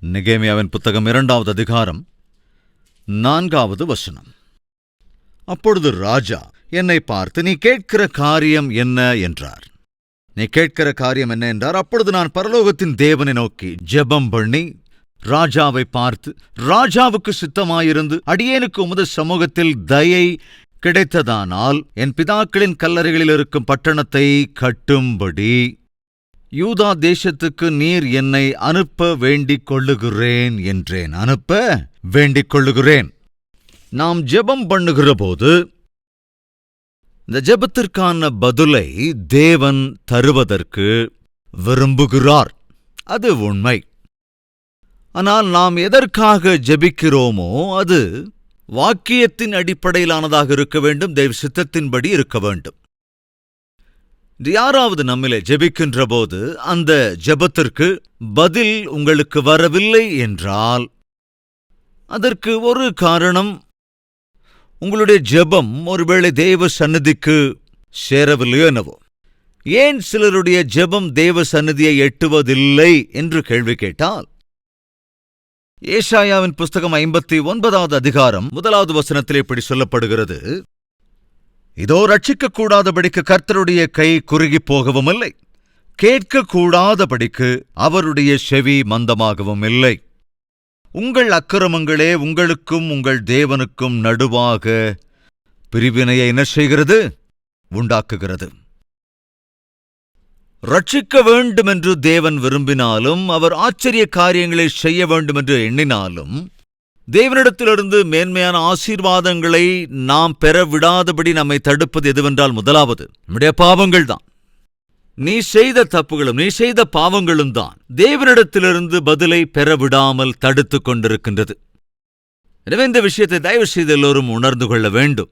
நெகேமியாவின் புத்தகம் 2வது அதிகாரம் 4வது வசனம். அப்பொழுது ராஜா என்னை பார்த்து, நீ கேட்கிற காரியம் என்ன என்றார். நீ கேட்கிற காரியம் என்ன என்றார். அப்பொழுது நான் பரலோகத்தின் தேவனை நோக்கி ஜெபம் பண்ணி ராஜாவை பார்த்து, ராஜாவுக்கு சித்தமாயிருந்து அடியேனுக்கு உமது சமூகத்தில் தயை கிடைத்ததானால் என் பிதாக்களின் கல்லறைகளில் இருக்கும் பட்டணத்தை கட்டும்படி யூதா தேசத்துக்கு நீர் என்னை அனுப்ப வேண்டிக் கொள்ளுகிறேன் என்றேன். அனுப்ப வேண்டிக் கொள்ளுகிறேன். நாம் ஜெபம் பண்ணுகிற போது இந்த ஜெபத்திற்கான பதிலை தேவன் தருவதற்கு விரும்புகிறார். அது உண்மை. ஆனால் நாம் எதற்காக ஜெபிக்கிறோமோ அது வாக்கியத்தின் அடிப்படையிலானதாக இருக்க வேண்டும், தேவ சித்தத்தின்படி இருக்க வேண்டும். யாராவது நம்மிலே ஜெபிக்கின்ற போது அந்த ஜெபத்திற்கு பதில் உங்களுக்கு வரவில்லை என்றால் அதற்கு ஒரு காரணம், உங்களுடைய ஜெபம் ஒருவேளை தேவ சந்நிதிக்கு சேரவில்லையோ என்னவோ. ஏன் சிலருடைய ஜெபம் தேவ சந்நிதியை எட்டுவதில்லை என்று கேள்வி கேட்டால், ஏசாயாவின் புஸ்தகம் 59வது அதிகாரம் 1வது வசனத்திலே இப்படி சொல்லப்படுகிறது, இதோ ரட்சிக்கக்கூடாதபடிக்கு கர்த்தருடைய கை குறுகிப் போகவும் இல்லை, கேட்கக்கூடாதபடிக்கு அவருடைய செவி மந்தமாகவும் இல்லை. உங்கள் அக்கிரமங்களே உங்களுக்கும் உங்கள் தேவனுக்கும் நடுவாக பிரிவினையை என்ன செய்கிறது? உண்டாக்குகிறது. ரட்சிக்க வேண்டுமென்று தேவன் விரும்பினாலும், அவர் ஆச்சரிய காரியங்களை செய்ய வேண்டுமென்று எண்ணினாலும், தேவனிடத்திலிருந்து மேன்மையான ஆசீர்வாதங்களை நாம் பெற விடாதபடி நம்மை தடுப்பது எதுவென்றால், முதலாவது நம்முடைய பாவங்கள் தான். நீ செய்த தப்புகளும் நீ செய்த பாவங்களும் தான் தேவனிடத்திலிருந்து பதிலை பெற விடாமல் தடுத்து கொண்டிருக்கின்றது. எனவே இந்த விஷயத்தை தயவு செய்து எல்லோரும் உணர்ந்து கொள்ள வேண்டும்.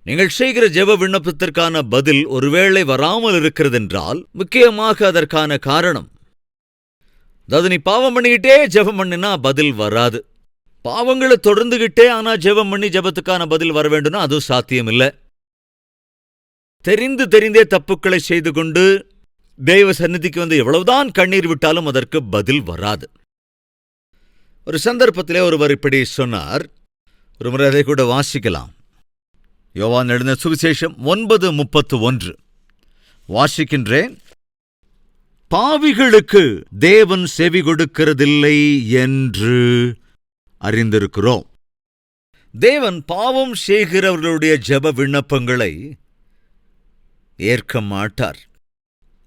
நீங்கள் செய்கிற ஜெப விண்ணப்பத்திற்கான பதில் ஒருவேளை வராமல் இருக்கிறதென்றால் முக்கியமாக அதற்கான காரணம், அதாவது நீ பாவம் பண்ணிக்கிட்டே ஜெபம் பண்ணினா பதில் வராது. பாவங்களை தொடர்ந்துகிட்டே ஆனா ஜெபம் பண்ணி ஜெபத்துக்கான பதில் வர வேண்டும்னா அதுவும் சாத்தியமில்லை. தெரிந்தே தப்புக்களை செய்து கொண்டு தெய்வ சந்நிதிக்கு வந்து எவ்வளவுதான் கண்ணீர் விட்டாலும் அதற்கு பதில் வராது. ஒரு சந்தர்ப்பத்திலே ஒருவர் இப்படி சொன்னார். ஒரு முறை அதை கூட வாசிக்கலாம். யோவான் எழுதின சுவிசேஷம் 9:31 வாசிக்கின்றேன். பாவிகளுக்கு தேவன் செவி கொடுக்கிறதில்லை என்று அறிந்திருக்கிறோம். தேவன் பாவம் செய்கிறவர்களுடைய ஜெப விண்ணப்பங்களை ஏற்க மாட்டார்.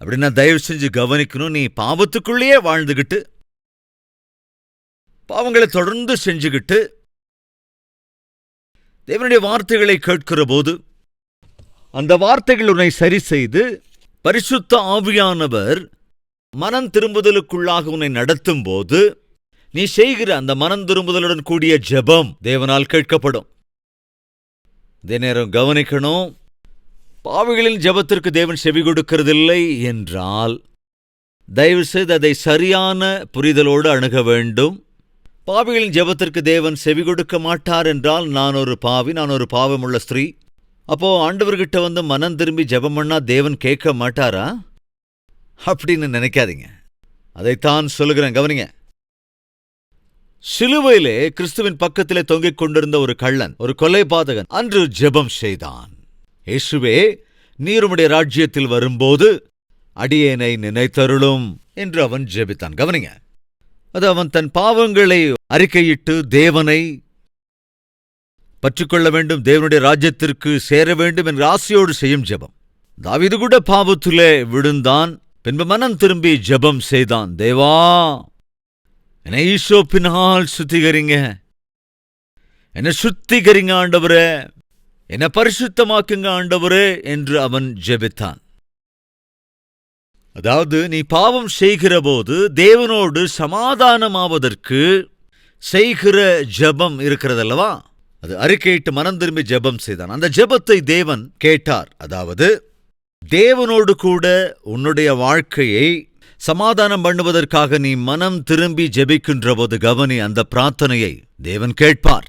அப்படின்னா தயவு செஞ்சு கவனிக்கணும். நீ பாவத்துக்குள்ளேயே வாழ்ந்துகிட்டு பாவங்களை தொடர்ந்து செஞ்சுக்கிட்டு தேவனுடைய வார்த்தைகளை கேட்கிற போது அந்த வார்த்தைகள் உன்னை சரி செய்து பரிசுத்த ஆவியானவர் மனம் திரும்புதலுக்குள்ளாக உன்னை நடத்தும் போது நீ செய்கிற அந்த மனம் திரும்புதலுடன் கூடிய ஜெபம் தேவனால் கேட்கப்படும். இதே நேரம் கவனிக்கணும், பாவிகளின் ஜெபத்திற்கு தேவன் செவி கொடுக்கிறதில்லை என்றால் தயவு செய்து அதை சரியான புரிதலோடு அணுக வேண்டும். பாவிகளின் ஜெபத்திற்கு தேவன் செவி கொடுக்க மாட்டார் என்றால் நான் ஒரு பாவி, நான் ஒரு பாவமுள்ள ஸ்திரீ, அப்போ ஆண்டவர்கிட்ட வந்து மனம் திரும்பி ஜெபம் பண்ணா தேவன் கேட்க மாட்டாரா அப்படின்னு நினைக்காதீங்க. அதைத்தான் சொல்லுகிறேன், கவனிங்க. சிலுவையிலே கிறிஸ்துவின் பக்கத்திலே தொங்கிக் கொண்டிருந்த ஒரு கள்ளன், ஒரு கொலைபாதகன் அன்று ஜெபம் செய்தான். இயேசுவே, நீர் உம்முடைய ராஜ்யத்தில் வரும்போது அடியேனை நினைத்தருளும் என்று அவன் ஜெபித்தான். கவனிங்க, அது அவன் தன் பாவங்களை அறிக்கையிட்டு தேவனை பற்றிக்கொள்ள வேண்டும், தேவனுடைய ராஜ்யத்திற்கு சேர வேண்டும் என்ற ஆசையோடு செய்யும் ஜெபம். தாவீது கூட பாவத்திலே விழுந்தான், பின்பு மனம் திரும்பி ஜெபம் செய்தான். தேவா, என்னை ஈசோப்பினால் சுத்திகரிங்க, என்னை சுத்திகரிங்க ஆண்டவரே, என்னை பரிசுத்தமாக்குங்க ஆண்டவரே என்று அவன் ஜெபித்தான். அதாவது நீ பாவம் செய்கிற போது தேவனோடு சமாதானமாவதற்கு செய்கிற ஜெபம் இருக்கிறதல்லவா, அது அறிக்கையிட்டு மனம் திரும்பி ஜெபம் செய்தான். அந்த ஜெபத்தை தேவன் கேட்டார். அதாவது தேவனோடு கூட உன்னுடைய வாழ்க்கையை சமாதானம் பண்ணுவதற்காக நீ மனம் திரும்பி ஜெபிக்கின்ற போது கவனி, அந்த பிரார்த்தனையை தேவன் கேட்பார்.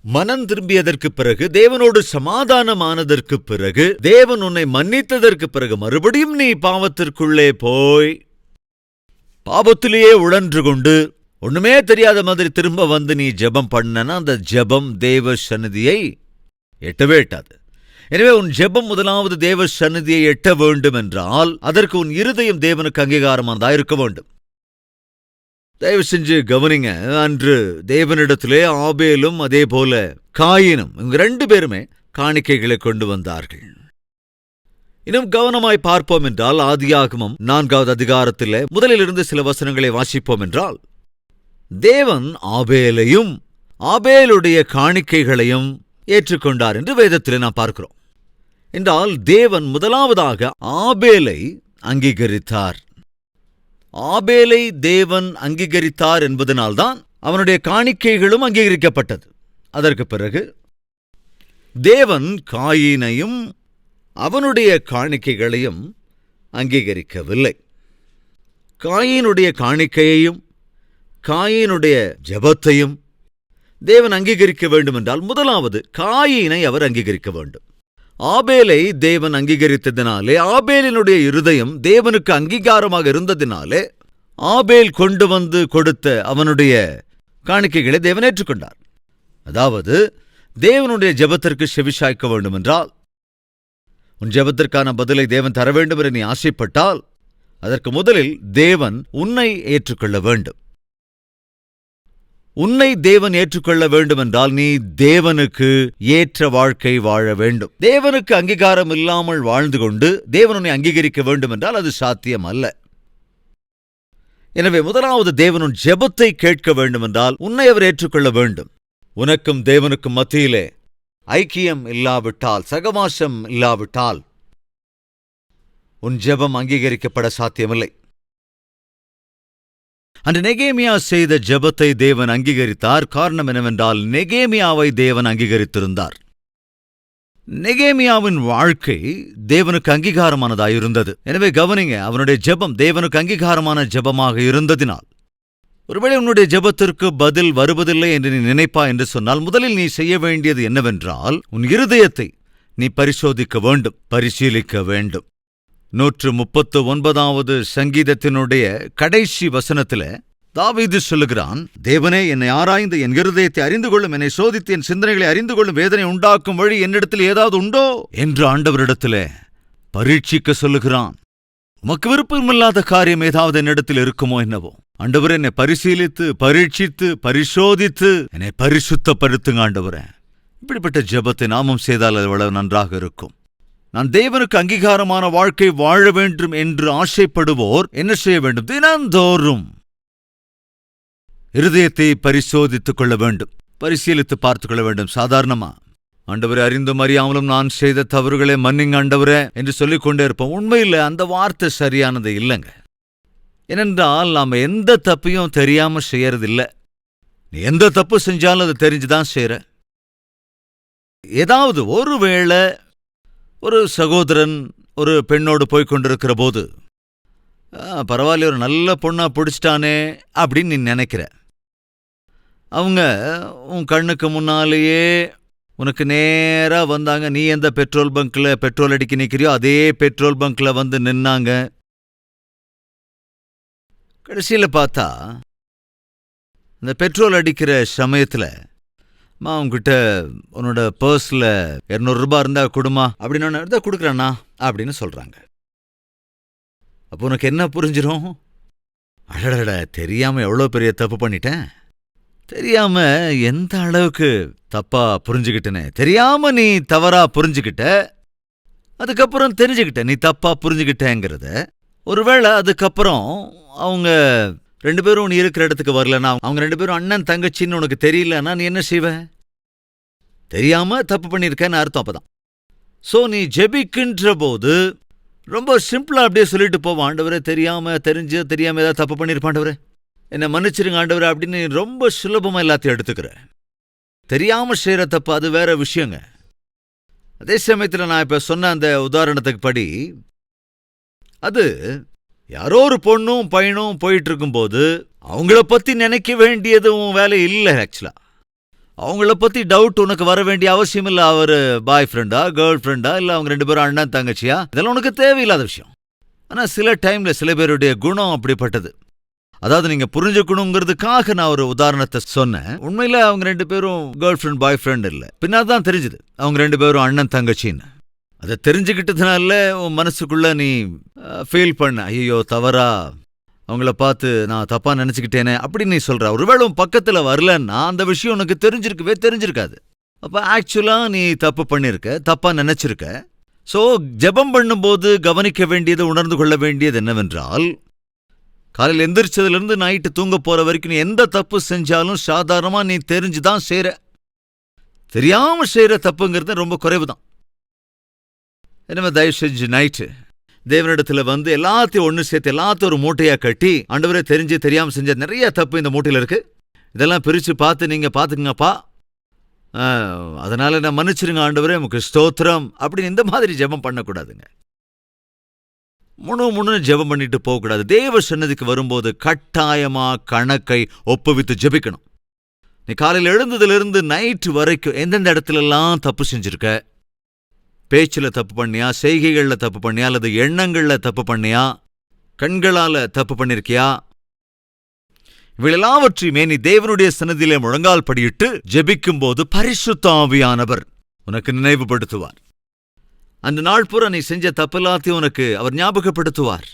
மனம் திரும்பியதற்கு பிறகு, தேவனோடு சமாதானமானதற்கு பிறகு, தேவன் உன்னை மன்னித்ததற்கு பிறகு மறுபடியும் நீ பாவத்திற்குள்ளே போய் பாவத்திலேயே உழன்று கொண்டு ஒண்ணுமே தெரியாத மாதிரி திரும்ப வந்து நீ ஜெபம் பண்ணனா அந்த ஜெபம் தேவ சந்நிதியை எட்டவே எட்டாது. எனவே உன் ஜெபம் முதலாவது தேவ சந்நிதியை எட்ட வேண்டும் என்றால் அதற்கு உன் இருதயம் தேவனுக்கு அங்கீகாரமானதா இருக்க வேண்டும். தயவு செஞ்சு கவனிங்க. அன்று தேவனிடத்திலே ஆபேலும் அதே போல காயினும் இவங்க 2 பேருமே காணிக்கைகளை கொண்டு வந்தார்கள். இன்னும் கவனமாய் பார்ப்போம் என்றால் ஆதியாகமம் 4வது அதிகாரத்தில் முதலிலிருந்து சில வசனங்களை வாசிப்போம் என்றால் தேவன் ஆபேலையும் ஆபேலுடைய காணிக்கைகளையும் ஏற்றுக்கொண்டார் என்று வேதத்திலே நாம் பார்க்கிறோம். என்றால் தேவன் முதலாவதாக ஆபேலை அங்கீகரித்தார். ஆபேலை தேவன் அங்கீகரித்தார் என்பதனால்தான் அவனுடைய காணிக்கைகளும் அங்கீகரிக்கப்பட்டது. அதற்கு பிறகு தேவன் காயினையும் அவனுடைய காணிக்கைகளையும் அங்கீகரிக்கவில்லை. காயினுடைய காணிக்கையையும் காயினுடைய ஜெபத்தையும் தேவன் அங்கீகரிக்க வேண்டும் என்றால் முதலாவது காயினை அவர் அங்கீகரிக்க வேண்டும். ஆபேலை தேவன் அங்கீகரித்ததினாலே ஆபேலினுடைய இருதயம் தேவனுக்கு அங்கீகாரமாக இருந்ததினாலே ஆபேல் கொண்டு வந்து கொடுத்த அவனுடைய காணிக்கைகளை தேவன் ஏற்றுக்கொண்டார். அதாவது தேவனுடைய ஜெபத்திற்கு செவிசாய்க்க வேண்டும் என்றால் உன் ஜெபத்திற்கான பதிலை தேவன் தர வேண்டும் என்று நீ ஆசைப்பட்டால் அதற்கு முதலில் தேவன் உன்னை ஏற்றுக்கொள்ள வேண்டும். உன்னை தேவன் ஏற்றுக்கொள்ள வேண்டும் என்றால் நீ தேவனுக்கு ஏற்ற வாழ்க்கை வாழ வேண்டும். தேவனுக்கு அங்கீகாரம் இல்லாமல் வாழ்ந்து கொண்டு தேவன் உன்னை அங்கீகரிக்க வேண்டும் என்றால் அது சாத்தியம் அல்ல. எனவே முதலாவது தேவனும் ஜெபத்தை கேட்க வேண்டும் என்றால் உன்னை அவர் ஏற்றுக்கொள்ள வேண்டும். உனக்கும் தேவனுக்கும் மத்தியிலே ஐக்கியம் இல்லாவிட்டால், சகவாசம் இல்லாவிட்டால் உன் ஜெபம் அங்கீகரிக்கப்பட சாத்தியமில்லை. அன்று நெகேமியா செய்த ஜெபத்தை தேவன் அங்கீகரித்தார். காரணம் என்னவென்றால் நெகேமியாவை தேவன் அங்கீகரித்திருந்தார். நெகேமியாவின் வாழ்க்கை தேவனுக்கு அங்கீகாரமானதாயிருந்தது. எனவே கவனிங்க, அவனுடைய ஜெபம் தேவனுக்கு அங்கீகாரமான ஜெபமாக இருந்ததினால் ஒருவேளை உன்னுடைய ஜெபத்திற்கு பதில் வருவதில்லை என்று நீ நினைப்பா என்று சொன்னால் முதலில் நீ செய்ய வேண்டியது என்னவென்றால் உன் இருதயத்தை நீ பரிசோதிக்க வேண்டும், பரிசீலிக்க வேண்டும். 139வது சங்கீதத்தினுடைய கடைசி வசனத்திலே தாவீது சொல்லுகிறான், தேவனே என்னை ஆராய்ந்து என் இருதயத்தை அறிந்து கொள்ளும், என்னை சோதித்து என் சிந்தனைகளை அறிந்து கொள்ளும், வேதனை உண்டாக்கும் வழி என்னிடத்தில் ஏதாவது உண்டோ என்று ஆண்டவரிடத்திலே பரீட்சிக்க சொல்லுகிறான். உமக்கு விருப்பமில்லாத காரியம் ஏதாவது என்னிடத்தில் இருக்குமோ என்னவோ, ஆண்டவரே என்னை பரிசீலித்து பரீட்சித்து பரிசோதித்து என்னை பரிசுத்தப்படுத்துங்க ஆண்டவரே. இப்படிப்பட்ட ஜெபத்தை நாமும் செய்தால் அவ்வளவு நன்றாக இருக்கும். நான் தேவனுக்கு அங்கீகாரமான வாழ்க்கை வாழ வேண்டும் என்று ஆசைப்படுவோர் என்ன செய்ய வேண்டும்? தினந்தோறும் இருதயத்தை பரிசோதித்துக் கொள்ள வேண்டும், பரிசீலித்து பார்த்துக் கொள்ள வேண்டும். சாதாரணமா ஆண்டவரே அறிந்தும் அறியாமலும் நான் செய்த தவறுகளை மன்னிங்க ஆண்டவரே என்று சொல்லிக் கொண்டே இருப்போம். உண்மையில் அந்த வார்த்தை சரியானது இல்லைங்க. ஏனென்றால் நாம் எந்த தப்பையும் தெரியாம செய்யறதில்லை. நீ எந்த தப்பு செஞ்சாலும் அதை தெரிஞ்சுதான் செய்யற. ஏதாவது ஒருவேளை ஒரு சகோதரன் ஒரு பெண்ணோடு போய்கொண்டிருக்கிற போது பரவாயில்ல ஒரு நல்ல பொண்ணா பிடிச்சிட்டானே அப்படின்னு நீ நினைக்கிற. அவங்க உன் கண்ணுக்கு முன்னாலேயே உனக்கு நேரா வந்தாங்க. நீ எந்த பெட்ரோல் பங்க்ல பெட்ரோல் அடிக்க நிற்கிறியோ அதே பெட்ரோல் பங்க்ல வந்து நின்னாங்க. கடைசியில் பார்த்தா இந்த பெட்ரோல் அடிக்கிற சமயத்தில் உங்ககிட்ட உன்னோட பர்ஸில் 200 ரூபாய் இருந்தா கொடுமா அப்படின்னு இருந்தா கொடுக்குறானா அப்படின்னு சொல்றாங்க. அப்போ உனக்கு என்ன புரிஞ்சிடும்? அடடட, தெரியாம எவ்வளோ பெரிய தப்பு பண்ணிட்டேன், தெரியாம எந்த அளவுக்கு தப்பா புரிஞ்சுக்கிட்டேனே, தெரியாம நீ தவறா புரிஞ்சுக்கிட்ட, அதுக்கப்புறம் தெரிஞ்சுக்கிட்ட நீ தப்பா புரிஞ்சுக்கிட்டேங்கிறத. ஒருவேளை அதுக்கப்புறம் அவங்க 2 பேரும் நீ இருக்கிற இடத்துக்கு வரலன்னா, அவங்க 2 பேரும் அண்ணன் தங்கச்சின்னு உனக்கு தெரியலன்னா நீ என்ன செய்வ? தெரியாம தப்பு பண்ணியிருக்கேன்னு அர்த்தம். அப்பதான் சோ நீ ஜெபிக்கின்ற போது ரொம்ப சிம்பிளா அப்படியே சொல்லிட்டு போவான், ஆண்டவரே தெரியாம தெரியாம ஏதாவது தப்பு பண்ணிருப்பாண்டவரே என்னை மன்னிச்சிருங்க ஆண்டவரே அப்படின்னு ரொம்ப சுலபமா எல்லாத்தையும் எடுத்துக்கிற. தெரியாம செய்யற தப்பு அது வேற விஷயங்க. அதே சமயத்தில் நான் இப்ப சொன்ன அந்த உதாரணத்துக்கு படி அது யாரோ ஒரு பொண்ணும் பையனும் போயிட்டு இருக்கும்போது அவங்கள பத்தி நினைக்க வேண்டியது உன் வேலை இல்லை. ஆக்சுவலா அவங்கள பத்தி டவுட் உனக்கு வர வேண்டிய அவசியம் இல்லை. அவர் பாய் ஃப்ரெண்டா கேர்ள் ஃப்ரெண்டா இல்லை அவங்க 2 பேரும் அண்ணன் தங்கச்சியா, இதெல்லாம் உனக்கு தேவையில்லாத விஷயம். ஆனா சில டைம்ல சில பேருடைய குணம் அப்படிப்பட்டது. அதாவது நீங்க புரிஞ்சுக்கணுங்கிறதுக்காக நான் ஒரு உதாரணத்தை சொன்னேன். உண்மையில அவங்க 2 பேரும் கேர்ள் ஃப்ரெண்ட் பாய் ஃப்ரெண்ட் இல்ல. பின்னாதான் தெரிஞ்சது அவங்க 2 பேரும் அண்ணன் தங்கச்சின்னு. அதை தெரிஞ்சுக்கிட்டதுனால உன் மனசுக்குள்ள நீ ஃபீல் பண்ண, ஐயோ தவறா அவங்கள பார்த்து நான் தப்பா நினைச்சுக்கிட்டேனே அப்படின்னு நீ சொல்ற. ஒருவேளை உன் பக்கத்துல வரலன்னா அந்த விஷயம் உனக்கு தெரிஞ்சிருக்காது. அப்ப ஆக்சுவலா நீ தப்பு பண்ணிருக்க, தப்பா நினைச்சிருக்க. சோ ஜெபம் பண்ணும்போது கவனிக்க வேண்டியது, உணர்ந்து கொள்ள வேண்டியது என்னவென்றால், காலையில் எந்திரிச்சதுலேருந்து நைட்டு தூங்க போற வரைக்கும் நீ எந்த தப்பு செஞ்சாலும் சாதாரணமா நீ தெரிஞ்சுதான் செய்ற. தெரியாம செய்யற தப்புங்கிறது ரொம்ப குறைவுதான். எனவே தயவு செஞ்சு நைட்டு தேவனிடத்துல வந்து எல்லாத்தையும் ஒன்று சேர்த்து எல்லாத்தையும் ஒரு மூட்டையா கட்டி, ஆண்டவரே தெரிஞ்சு தெரியாம செஞ்ச நிறைய தப்பு இந்த மூட்டையில் இருக்கு, இதெல்லாம் பிரிச்சு பார்த்து நீங்க பாத்துக்குங்கப்பா, அதனால நான் மன்னிச்சிருங்க ஆண்டவரே, உமக்கு ஸ்தோத்திரம் அப்படின்னு இந்த மாதிரி ஜெபம் பண்ணக்கூடாதுங்க. முணு ஜெபம் பண்ணிட்டு போகக்கூடாது. தேவ சன்னதிக்கு வரும்போது கட்டாயமா கணக்கை ஒப்புவித்து ஜெபிக்கணும். நீ காலையில் எழுந்ததிலிருந்து நைட்டு வரைக்கும் எந்தெந்த இடத்துலலாம் தப்பு செஞ்சிருக்க, பேச்சுல தப்பு பண்ணியா, செய்கைகள்ல தப்பு பண்ணியா, அல்லது எண்ணங்கள்ல தப்பு பண்ணியா, கண்களால தப்பு பண்ணிருக்கியா, இவையெல்லாவற்றையுமே நீ தேவனுடைய சன்னதியிலே முழங்கால் படியிட்டு ஜெபிக்கும் போது பரிசுத்த ஆவியானவர் உனக்கு நினைவுபடுத்துவார். அந்த நாள் பூரா நீ செஞ்ச தப்பெல்லாத்தையும் உனக்கு அவர் ஞாபகப்படுத்துவார்.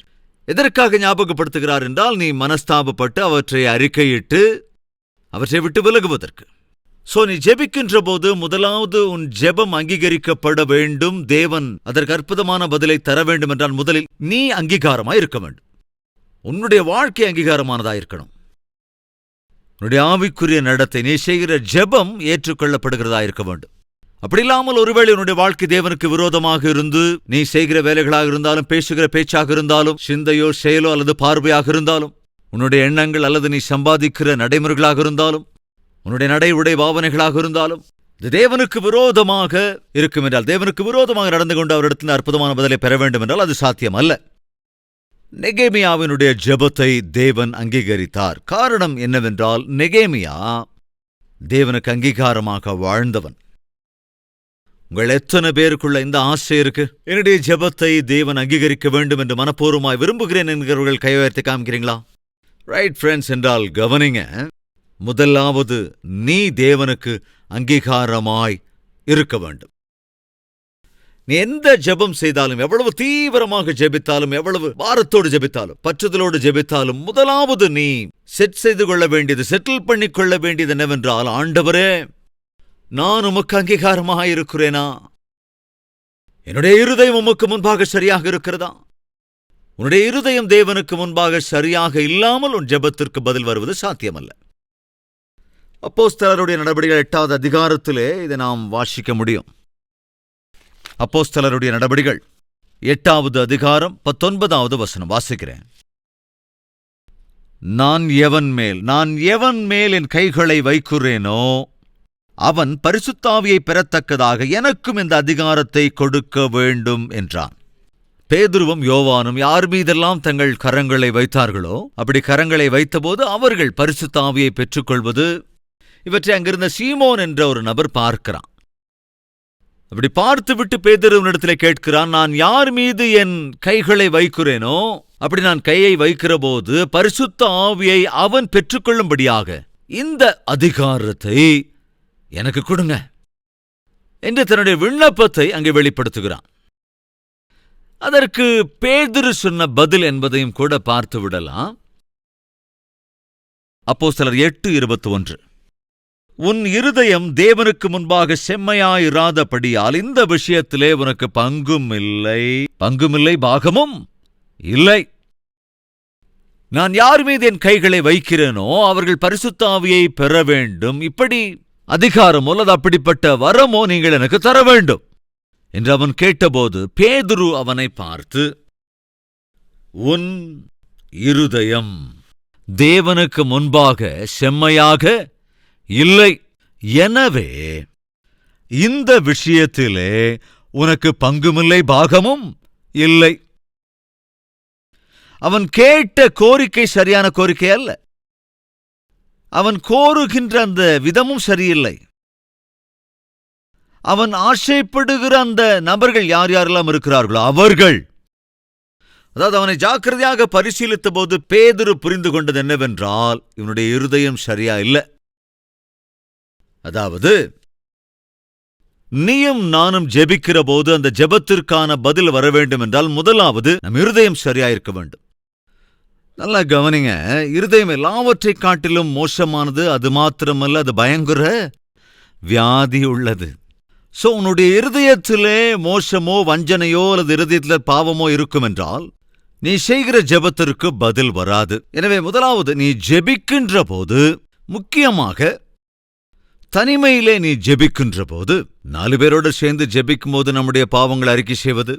எதற்காக ஞாபகப்படுத்துகிறார் என்றால், நீ மனஸ்தாபப்பட்டு அவற்றை அறிக்கையிட்டு அவற்றை விட்டு விலகுவதற்கு. சோ நீ ஜெபிக்கின்ற போது முதலாவது உன் ஜெபம் அங்கீகரிக்கப்பட வேண்டும். தேவன் அதற்கு அற்புதமான பதிலை தர வேண்டும் என்றால் முதலில் நீ அங்கீகாரமாய் இருக்க வேண்டும். உன்னுடைய வாழ்க்கை அங்கீகாரமானதா இருக்கணும். உன்னுடைய ஆவிக்குரிய நடத்தை, நீ செய்கிற ஜெபம் ஏற்றுக்கொள்ளப்படுகிறதா இருக்க வேண்டும். அப்படி இல்லாமல் ஒருவேளை உன்னுடைய வாழ்க்கை தேவனுக்கு விரோதமாக இருந்து, நீ செய்கிற வேலைகளாக இருந்தாலும், பேசுகிற பேச்சாக இருந்தாலும், சிந்தையோ செயலோ அல்லது பார்வையாக இருந்தாலும், உன்னுடைய எண்ணங்கள் அல்லது நீ சம்பாதிக்கிற நடைமுறைகளாக இருந்தாலும், உன்னுடைய நடை உடை பாவனைகளாக இருந்தாலும், இது தேவனுக்கு விரோதமாக இருக்கும் என்றால், தேவனுக்கு விரோதமாக நடந்து கொண்டு அவரிடத்தில் அற்புதமான பதிலை பெற வேண்டும் என்றால் அது சாத்தியம் அல்ல. நெகேமியாவினுடைய ஜெபத்தை தேவன் அங்கீகரித்தார். காரணம் என்னவென்றால், நெகேமியா தேவனுக்கு அங்கீகாரமாக வாழ்ந்தவன். உங்கள் எத்தனை பேருக்குள்ள இந்த ஆசை இருக்கு? என்னுடைய ஜெபத்தை தேவன் அங்கீகரிக்க வேண்டும் என்று மனப்பூர்வமாய் விரும்புகிறேன் என்கிறவர்கள் கையெழுத்து காமிக்கிறீங்களா? ரைட் ஃப்ரெண்ட்ஸ், என்றால் கவனிங்க. முதலாவது நீ தேவனுக்கு அங்கீகாரமாய் இருக்க வேண்டும். நீ எந்த ஜெபம் செய்தாலும், எவ்வளவு தீவிரமாக ஜெபித்தாலும், எவ்வளவு பாரத்தோடு ஜெபித்தாலும், பற்றுதலோடு ஜெபித்தாலும், முதலாவது நீ செட்டில் பண்ணிக்கொள்ள வேண்டியது என்னவென்றால், ஆண்டவரே நான் உமக்கு அங்கீகாரமாக இருக்கிறேனா? என்னுடைய இருதயம் உமக்கு முன்பாக சரியாக இருக்கிறதா? உன்னுடைய இருதயம் தேவனுக்கு முன்பாக சரியாக இல்லாமல் உன் ஜெபத்திற்கு பதில் வருவது சாத்தியமல்ல. அப்போஸ்தலருடைய நடபடிகள் 8வது அதிகாரத்திலே இதை நாம் வாசிக்க முடியும். அப்போஸ்தலருடைய நடபடிகள் 8வது அதிகாரம் 19வது வசனம் வாசிக்கிறேன். நான் எவன் மேல் என் கைகளை வைக்கிறேனோ அவன் பரிசுத்தாவியை பெறத்தக்கதாக எனக்கும் இந்த அதிகாரத்தை கொடுக்க வேண்டும் என்றான். பேதுருவும் யோவானும் யார் மீதெல்லாம் தங்கள் கரங்களை வைத்தார்களோ அப்படி கரங்களை வைத்தபோது அவர்கள் பரிசுத்தாவியை பெற்றுக்கொள்வது, இவற்றை அங்கிருந்த சீமோன் என்ற ஒரு நபர் பார்க்கிறான். அப்படி பார்த்துவிட்டு பேதுருவினிடத்திலே கேட்கிறான், நான் யார் மீது என் கைகளை வைக்கிறேனோ அப்படி நான் கையை வைக்கிற போது பரிசுத்த ஆவியை அவன் பெற்றுக்கொள்ளும்படியாக இந்த அதிகாரத்தை எனக்கு கொடுங்க என்று தன்னுடைய விண்ணப்பத்தை அங்கே வெளிப்படுத்துகிறான். அதற்கு பேதுரு சொன்ன பதில் என்பதையும் கூட பார்த்து விடலாம். அப்போஸ்தலர் 8:21, உன் இருதயம் தேவனுக்கு முன்பாக செம்மையாயிராதபடியால் இந்த விஷயத்திலே உனக்கு பங்கும் இல்லை பாகமும் இல்லை. நான் யார் மீது என் கைகளை வைக்கிறேனோ அவர்கள் பரிசுத்த ஆவியை பெற வேண்டும். இப்படி அதிகாரமோ அல்லது அப்படிப்பட்ட வரமோ நீங்கள் எனக்கு தர வேண்டும் என்று அவன் கேட்டபோது பேதுரு அவனை பார்த்து, உன் இருதயம் தேவனுக்கு முன்பாக செம்மையாக இல்லை, எனவே இந்த விஷயத்திலே உனக்கு பங்குமில்லை பாகமும் இல்லை. அவன் கேட்ட கோரிக்கை சரியான கோரிக்கை அல்ல. அவன் கோருகின்ற அந்த விதமும் சரியில்லை. அவன் ஆசைப்படுகிற அந்த நபர்கள் யார் யாரெல்லாம் இருக்கிறார்களோ அவர்கள் அதாவது அவனை ஜாக்கிரதையாக பரிசீலித்த போது பேதுரு புரிந்து கொண்டது என்னவென்றால், இவனுடைய இருதயம் சரியா இல்லை. அதாவது நீயும் நானும் ஜெபிக்கிற போது அந்த ஜெபத்திற்கான பதில் வர வேண்டும் என்றால் முதலாவது நம் இருதயம் சரியா இருக்க வேண்டும். நல்லா கவனிங்க, இருதயம் எல்லாவற்றை காட்டிலும் மோசமானது. அது மாத்திரமல்ல, அது பயங்கர வியாதி உள்ளது. சோ உன்னுடைய இருதயத்திலே மோசமோ வஞ்சனையோ அல்லது இருதயத்தில் பாவமோ இருக்கும் என்றால் நீ செய்கிற ஜெபத்திற்கு பதில் வராது. எனவே முதலாவது நீ ஜெபிக்கின்ற போது, முக்கியமாக தனிமையிலே நீ ஜெபிக்கின்ற போது, 4 பேரோடு சேர்ந்து ஜெபிக்கும் போது நம்முடைய பாவங்களை அறிக்கை செய்வது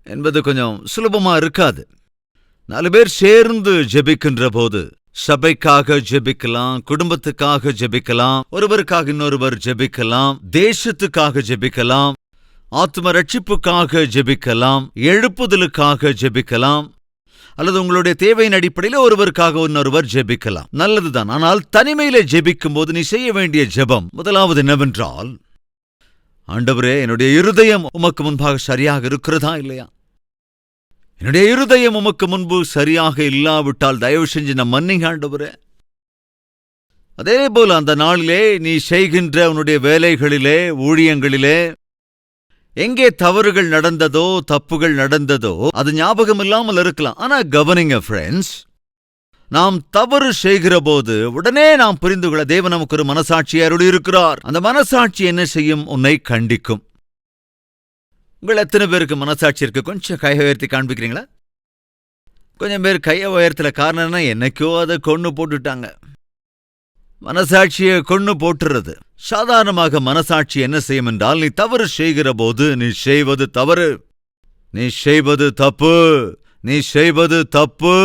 என்பது கொஞ்சம் சுலபமா இருக்காது. 4 பேர் சேர்ந்து ஜெபிக்கின்ற போது சபைக்காக ஜெபிக்கலாம், குடும்பத்துக்காக ஜெபிக்கலாம், ஒருவருக்காக இன்னொருவர் ஜெபிக்கலாம், தேசத்துக்காக ஜெபிக்கலாம், ஆத்ம ரட்சிப்புக்காக ஜெபிக்கலாம், எழுப்புதலுக்காக ஜெபிக்கலாம், அல்லது உங்களுடைய தேவையின் அடிப்படையில் ஒருவருக்காக இன்னொருவர் ஜெபிக்கலாம். நல்லதுதான். ஆனால் தனிமையிலே ஜெபிக்கும் போது நீ செய்ய வேண்டிய ஜெபம் முதலாவது என்னவென்றால், ஆண்டவரே, என்னுடைய இருதயம் உமக்கு முன்பாக சரியாக இருக்கிறதா இல்லையா? என்னுடைய இருதயம் உமக்கு முன்பு சரியாக இல்லாவிட்டால் தயவு செஞ்சு நான் மன்னிங்க ஆண்டவரே. அதே போல அந்த நாளிலே நீ செய்கின்ற உன்னுடைய வேலைகளிலே, ஊழியங்களிலே எங்கே தவறுகள் நடந்ததோ, தப்புகள் நடந்ததோ, அது ஞாபகம் இல்லாமல் இருக்கலாம். ஆனா கவனிங்க ஃப்ரெண்ட்ஸ், நாம் தவறு செய்கிற போது உடனே நாம் புரிந்து கொள்ள தேவன் நமக்கு ஒரு மனசாட்சியை அருளியிருக்கிறார். அந்த மனசாட்சி என்ன செய்யும்? உன்னை கண்டிக்கும். உங்கள் எத்தனை பேருக்கு மனசாட்சி இருக்கு? கொஞ்சம் கையை உயர்த்தி காண்பிக்கிறீங்களா? கொஞ்சம் பேர் கையை உயர்த்தல. காரணம் என்ன? என்னைக்கோ அதை கொண்டு போட்டுட்டாங்க. மனசாட்சியை கொண்டு போட்டுறது. சாதாரணமாக மனசாட்சி என்ன செய்யும் என்றால், நீ தவறு செய்கிற போது நீ செய்வது தவறு, நீ செய்வது தப்பு, நீ செய்வது தப்பு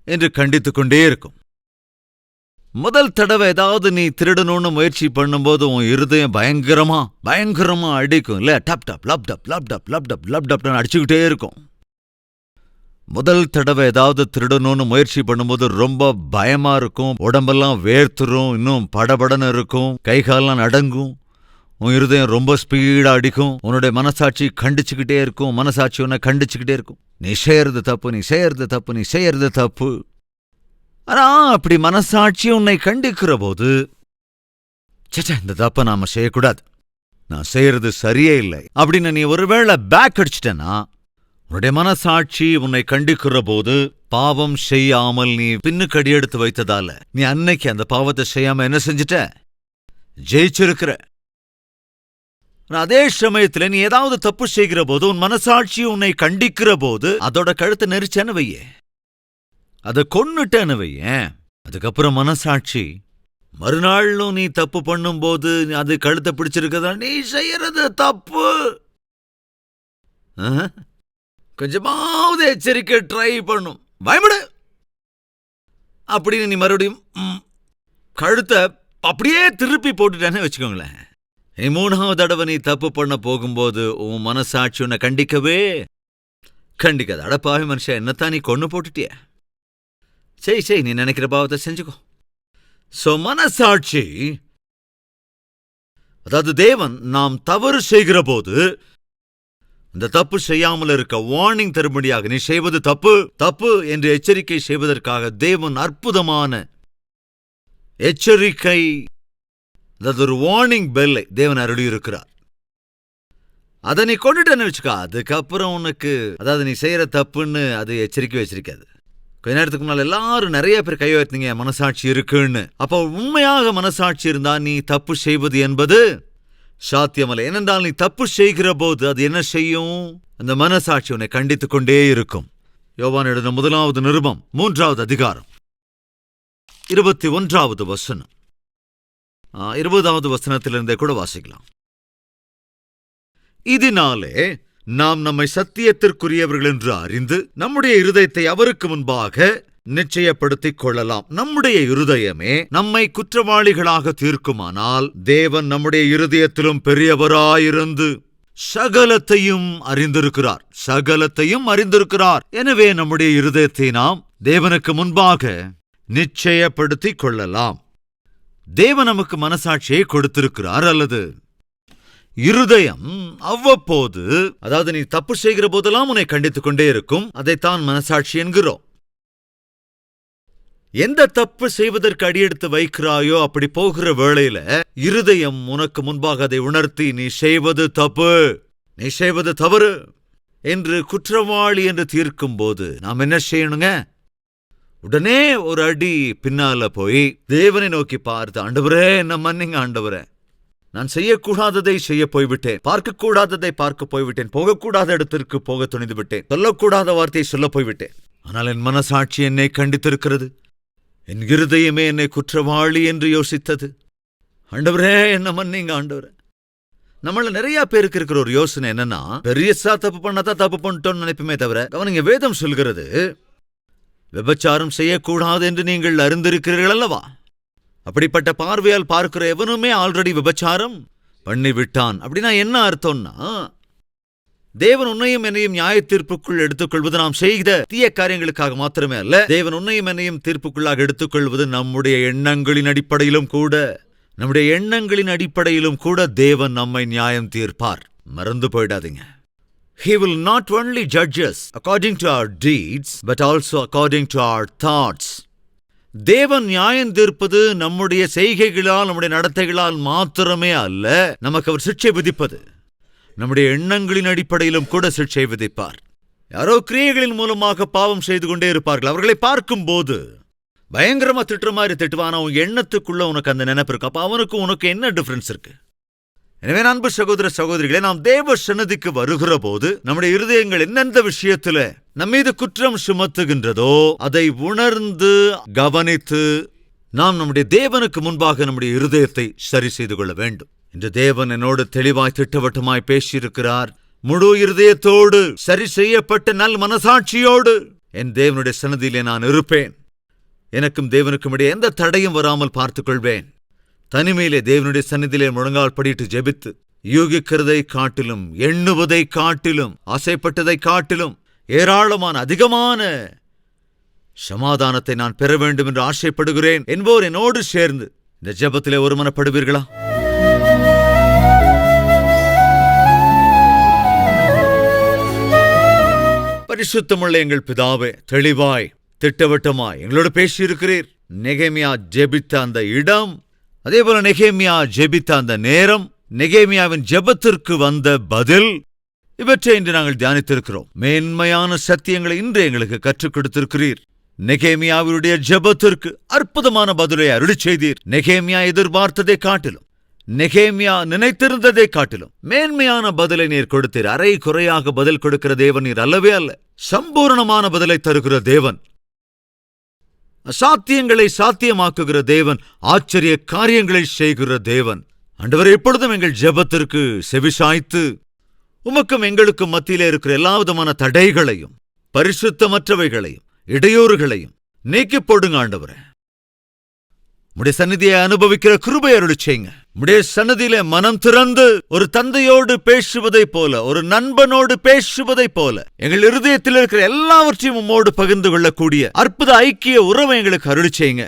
என்று கண்டித்துக் கொண்டே இருக்கும். முதல் தடவை ஏதாவது நீ திருடணும்னு முயற்சி பண்ணும்போது உன் இருதயம் பயங்கரமா அடிக்கும் இல்ல? Dub dub lub dub lub dub lub dub lub டப்னு அடிச்சுக்கிட்டே இருக்கும். முதல் தடவை ஏதாவது திருடணும்னு முயற்சி பண்ணும்போது ரொம்ப பயமா இருக்கும், உடம்பெல்லாம் வேர்த்துரும், இன்னும் படபடன்னு இருக்கும், கைகாலெல்லாம் நடுங்கும், உன் இருதயம் ரொம்ப ஸ்பீடா அடிக்கும், உன்னுடைய மனசாட்சி கண்டிச்சுக்கிட்டே இருக்கும், மனசாட்சி உன்னை கண்டிச்சுக்கிட்டே இருக்கும். நீ செய்யறது தப்பு, நீ செய்யறது தப்பு, நீ செய்யறது தப்பு. ஆனா அப்படி மனசாட்சி உன்னை கண்டிக்கிற போது, சேச்சா இந்த தப்ப நாம செய்யக்கூடாது, நான் செய்யறது சரியே இல்லை அப்படின்னு நீ ஒருவேளை பேக் அடிச்சிட்டேன்னா, உன்னுடைய மனசாட்சி உன்னை கண்டிக்கிற போது பாவம் செய்யாமல் நீ பின்னுக்கு அடி எடுத்து வைத்ததால நீ அன்னைக்கு அந்த பாவத்தை செய்யாம என்ன செஞ்சிட்ட? ஜெயிச்சிருக்கிற. அதே சமயத்துல நீ ஏதாவது தப்பு செய்கிற போது உன் மனசாட்சி உன்னை கண்டிக்கிற போது அதோட கழுத்தை நெரிச்சேன்னு வையே, அதை கொன்னுட்டேன்னு வையேன், அதுக்கப்புறம் மனசாட்சி மறுநாளும் நீ தப்பு பண்ணும்போது அது கழுத்தை பிடிச்சிருக்கதா, நீ செய்யறது தப்பு, கொஞ்சமாவது எச்சரிக்கை ட்ரை பண்ணும், பயப்படு அப்படின்னு நீ மறுபடியும் கழுத்தை அப்படியே திருப்பி போட்டுட்டேன்னு வச்சுக்கோங்களேன். நீ 3வது தடவை நீ தப்பு பண்ண போகும்போது உன் மனசாட்சி உன்னை கண்டிக்காது. அடப்பாவி மனுஷன், என்னத்தான் நீ கொண்டு போட்டுட்டிய, செய் நீ நினைக்கிற பாவத்தை செஞ்சுக்கோ. சோ மனசாட்சி, அதாவது தேவன் நாம் தவறு செய்கிற போது இந்த தப்பு செய்யாமல் இருக்க வார்னிங் தரும்படியாக, நீ செய்வது தப்பு தப்பு என்று எச்சரிக்கை செய்வதற்காக தேவன் அற்புதமான எச்சரிக்கை, அதாவது ஒரு வார்னிங் பெல்லை தேவன் அருளியிருக்கிறார். அதை நீ கொண்டுட்டேன்னு வச்சுக்கா, அதுக்கப்புறம் உனக்கு, அதாவது நீ செய்யற தப்புன்னு அது எச்சரிக்கை வச்சிருக்காது. கொஞ்ச நேரத்துக்கு முன்னால் எல்லாரும் நிறைய பேர் கை உயர்த்தினீங்க மனசாட்சி இருக்குன்னு. அப்போ உண்மையாக மனசாட்சி இருந்தா நீ தப்பு செய்வது என்பது சாத்தியமல்ல. ஏனென்றால் நீ தப்பு செய்கிற போது அது என்ன செய்யும்? அந்த மனசாட்சி உன்னை கண்டித்துக் கொண்டே இருக்கும். யோவான் எழுதின 1வது நிருபம் 3வது அதிகாரம் 21வது வசனம், 20வது வசனத்திலிருந்தே கூட வாசிக்கலாம். இதனாலே நாம் நம்மை சத்தியத்திற்குரியவர்கள் என்று அறிந்து நம்முடைய இருதயத்தை அவருக்கு முன்பாக நிச்சயப்படுத்திக் கொள்ளலாம். நம்முடைய இருதயமே நம்மை குற்றவாளிகளாக தீர்க்குமானால் தேவன் நம்முடைய இருதயத்திலும் பெரியவராயிருந்து சகலத்தையும் அறிந்திருக்கிறார். எனவே நம்முடைய இருதயத்தை நாம் தேவனுக்கு முன்பாக நிச்சயப்படுத்திக் கொள்ளலாம். தேவன் நமக்கு மனசாட்சியை கொடுத்திருக்கிறார், அல்லது இருதயம் அவ்வப்போது, அதாவது நீ தப்பு செய்கிற போதெல்லாம் உன்னை கண்டித்துக் கொண்டே இருக்கும். அதைத்தான் மனசாட்சி என்கிறோம். எந்த தப்பு செய்வதற்கு அடியெடுத்து வைக்கிறாயோ அப்படி போகிற வேளையில இருதயம் உனக்கு முன்பாக அதை உணர்த்தி, நீ செய்வது தப்பு, நீ செய்வது தவறு என்று குற்றவாளி என்று தீர்க்கும் போது நாம் என்ன செய்யணுங்க? உடனே ஒரு அடி பின்னால போய் தேவனை நோக்கி பார்த்து, ஆண்டவரே என்ன மன்னிங்க ஆண்டவரே, நான் செய்யக்கூடாததை செய்ய போய்விட்டேன், பார்க்கக்கூடாததை பார்க்க போய்விட்டேன், போகக்கூடாத இடத்திற்கு போக துணிந்து விட்டேன், சொல்லக்கூடாத வார்த்தையை சொல்ல போய்விட்டேன். ஆனால் என் மனசாட்சி என்னை கண்டித்திருக்கிறது, என் இருதயமே என்னை குற்றவாளி என்று யோசித்தது. ஆண்டவரே என்ன மன்னிங்க ஆண்டவரே. நம்மள நிறைய பேருக்கு இருக்கிற ஒரு யோசனை என்னன்னா, பெரியசா தப்பு பண்ணாதான் தப்பு பண்ணிட்டோம்னு நினைப்புமே தவிர, கவனிங்க, வேதம் சொல்கிறது விபச்சாரம் செய்யக்கூடாது என்று நீங்கள் அறிந்திருக்கிறீர்கள் அல்லவா? அப்படிப்பட்ட பார்வையால் பார்க்கிற எவனுமே ஆல்ரெடி விபச்சாரம் பண்ணிவிட்டான். அப்படின்னா என்ன அர்த்தம்னா, தேவன் உன்னையும் என்னையும் நியாய தீர்ப்புக்குள் எடுத்துக்கொள்வது நாம் செய்த தீய காரியங்களுக்காக மாத்திரமே அல்ல, தேவன் உன்னையும் என்னையும் தீர்ப்புக்குள்ளாக எடுத்துக்கொள்வது நம்முடைய எண்ணங்களின் அடிப்படையிலும் கூட, நம்முடைய எண்ணங்களின் அடிப்படையிலும் கூட தேவன் நம்மை நியாயம் தீர்ப்பார். மறந்து போயிடாதீங்க. He will not only judge us according to our deeds, but also according to our thoughts. தேவன் நியாயம் தீர்ப்பது நம்முடைய செய்கைகளால், நம்முடைய நடத்தைகளால் மாத்திரமே அல்ல, நமக்கு அவர் சிட்சை விதிப்பது நம்முடைய எண்ணங்களின் அடிப்படையிலும் கூட சிட்சை விதிப்பார். யாரோ கிரியைகளின் மூலமாக பாவம் செய்து கொண்டே இருப்பார்கள். அவர்களை பார்க்கும் போது பயங்கரமா திட்டுற மாதிரி திட்டுவான். அவன் எண்ணத்துக்குள்ள உனக்கு அந்த நினைப்பு இருக்கு. அப்ப அவனுக்கு உனக்கு என்ன டிஃபரன்ஸ் இருக்கு? எனவே அன்பு சகோதர சகோதரிகளே, நாம் தேவ சன்னதிக்கு வருகிற போது நம்முடைய இருதயங்கள் எந்தெந்த விஷயத்துல நம்மீது குற்றம் சுமத்துகின்றதோ அதை உணர்ந்து கவனித்து நாம் நம்முடைய தேவனுக்கு முன்பாக நம்முடைய இருதயத்தை சரி செய்து கொள்ள வேண்டும். இன்று தேவன் என்னோடு தெளிவாய் திட்டவட்டமாய் பேசியிருக்கிறார். முழு இருதயத்தோடு சரி செய்யப்பட்ட நல் மனசாட்சியோடு என் தேவனுடைய சன்னதியிலே நான் இருப்பேன். எனக்கும் தேவனுக்கும் இடையே எந்த தடையும் வராமல் பார்த்துக் கொள்வேன். தனிமையிலே தேவனுடைய சந்நிதியிலே முழங்கால் படிட்டு ஜெபித்து, யூகிக்கிறதை காட்டிலும், எண்ணுவதை காட்டிலும், ஆசைப்பட்டதை காட்டிலும் ஏராளமான அதிகமான சமாதானத்தை நான் பெற வேண்டும் என்று ஆசைப்படுகிறேன் என்போர் என்னோடு சேர்ந்து இந்த ஜெபத்திலே ஒருமனப்படுவீர்களா? பரிசுத்தமுள்ள எங்கள் பிதாவே, தெளிவாய் திட்டவட்டமாய் எங்களோடு பேசியிருக்கிறீர். நெகேமியா ஜெபித்த அந்த இடம், அதேபோல நெகேமியா ஜெபித்த அந்த நேரம், நெகேமியாவின் ஜெபத்திற்கு வந்த பதில், இவற்றை இன்று நாங்கள் தியானித்திருக்கிறோம். மேன்மையான சத்தியங்களை இன்று எங்களுக்கு கற்றுக் கொடுத்திருக்கிறீர். நெகேமியாவுடைய ஜெபத்திற்கு அற்புதமான பதிலை அருளிச் செய்தீர். நெகேமியா எதிர்பார்த்ததை காட்டிலும், நெகேமியா நினைத்திருந்ததை காட்டிலும் மேன்மையான பதிலை நீர் கொடுத்தீர். அரை குறையாக பதில் கொடுக்கிற தேவன் நீர் அல்லவே அல்ல. சம்பூர்ணமான பதிலை தருகிற தேவன், அசாத்தியங்களை சாத்தியமாக்குகிற தேவன், ஆச்சரிய காரியங்களை செய்கிற தேவன். ஆண்டவரே, எப்பொழுதும் எங்கள் ஜெபத்திற்கு செவிசாய்த்து உமக்கும் எங்களுக்கும் மத்தியிலே இருக்கிற எல்லா விதமான தடைகளையும், பரிசுத்தமற்றவைகளையும், இடையூறுகளையும் நீக்கி போடுங்க ஆண்டவரே. உம்முடைய சந்நிதியை அனுபவிக்கிற கிருபை அருளிச் செய்யுங்க. உம்முடைய சந்நிதியிலே மனம் திறந்து ஒரு தந்தையோடு பேசுவதைப் போல, ஒரு நண்பனோடு பேசுவதைப் போல எங்கள் இருதயத்தில் இருக்கிற எல்லாவற்றையும் உம்மோடு பகிர்ந்து கொள்ளக்கூடிய அற்புத ஐக்கிய உறவை எங்களுக்கு அருளிச் செய்யுங்க.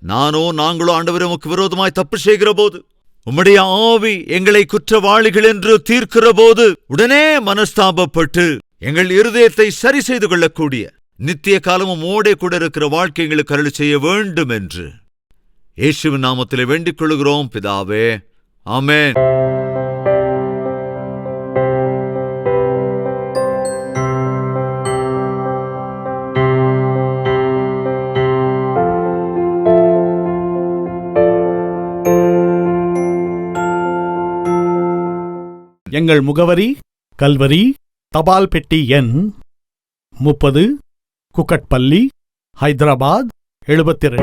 நாங்களோ ஆண்டவரே உமக்கு விரோதமாய் தப்பு செய்கிற போது, உம்முடைய ஆவி எங்களை குற்றவாளிகள் என்று தீர்க்கிற போது உடனே மனஸ்தாபப்பட்டு எங்கள் இருதயத்தை சரி செய்து கொள்ளக்கூடிய நித்திய காலமும் ஓடே கூட இருக்கிற வாழ்க்கை எங்களுக்கு அருளி செய்ய வேண்டும் என்று இயேசுவின் நாமத்திலே வேண்டிக் கொள்கிறோம் பிதாவே, ஆமென். எங்கள் முகவரி: கல்வரி, தபால் பெட்டி எண் 30, குக்கட்பள்ளி, ஹைதராபாத் 72.